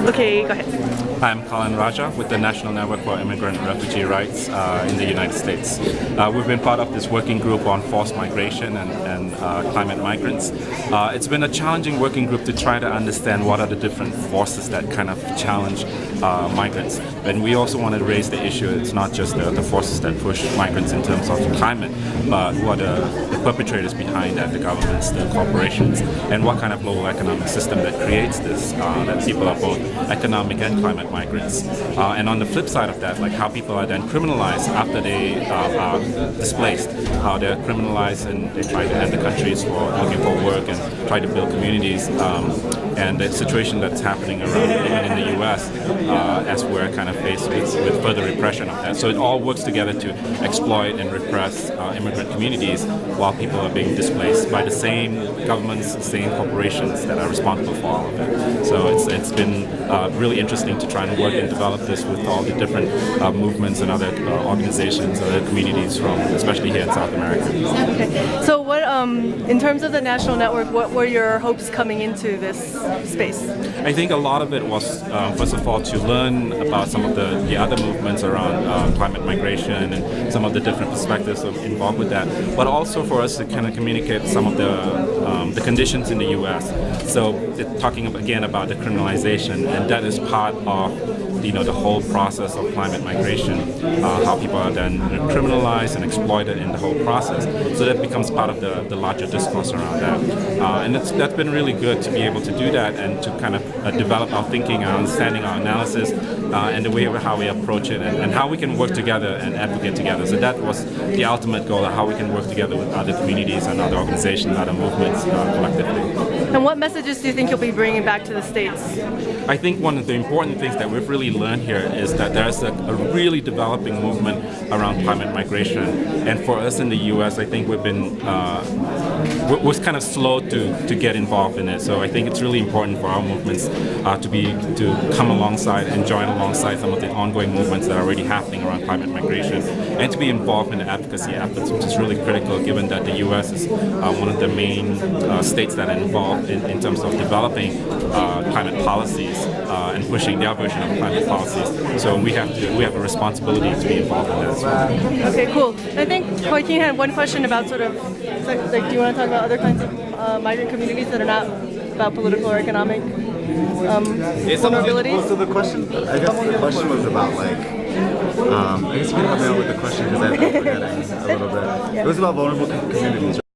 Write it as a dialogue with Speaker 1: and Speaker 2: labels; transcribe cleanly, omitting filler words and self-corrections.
Speaker 1: Okay, go ahead.
Speaker 2: I'm Colin Rajah with the National Network for Immigrant and Refugee Rights in the United States. We've been part of this working group on forced migration and climate migrants. It's been a challenging working group to try to understand what are the different forces that kind of challenge migrants. And we also want to raise the issue, it's not just the forces that push migrants in terms of climate, but who are the perpetrators behind that, the governments, the corporations, and what kind of global economic system that creates this, that people are both economic and climate migrants. And on the flip side of that, like how people are then criminalized after they are displaced, how they're criminalized and they try to enter countries for looking for work and try to build communities, and the situation that's happening around even in the US as we're kind of faced with further repression of that. So it all works together to exploit and repress immigrant communities while people are being displaced by the same governments, the same corporations that are responsible for all of it. So it's been really interesting to try and work and develop this with all the different movements and other organizations, other communities from, especially here in South America.
Speaker 1: Okay. So what, in terms of the national network, what were your hopes coming into this space?
Speaker 2: I think a lot of it was, first of all, to learn about some of the other movements around climate migration and some of the different perspectives involved with that, but also for us to kind of communicate some of the conditions in the U.S. So talking again about the criminalization, and that is part of the whole process of climate migration, how people are then criminalized and exploited in the whole process. So that becomes part of the larger discourse around that. And that's been really good to be able to do that and to kind of develop our thinking, our understanding, our analysis, and the way of how we approach it and how we can work together and advocate together. So that was the ultimate goal of how we can work together with other communities and other organizations, other movements collectively.
Speaker 1: And what messages do you think you'll be bringing back to the States?
Speaker 2: I think one of the important things that we've really learned here is that there's a really developing movement around climate migration. And for us in the U.S., I think we've been was kind of slow to get involved in it. So I think it's really important for our movements to come alongside and join alongside some of the ongoing movements that are already happening around climate migration, and to be involved in the advocacy efforts, which is really critical given that the U.S. is one of the main states that are involved in terms of developing climate policies and pushing their version of climate policies. So we have a responsibility to be involved in that as well.
Speaker 1: Okay, cool. I think Joaquin had one question about sort of, like, do you want to talk about other kinds of migrant communities that are not about political or economic vulnerabilities?
Speaker 3: So the question, I guess the question was about like, I guess you can help me out with the question because I'm forgetting a little bit. It was about vulnerable communities.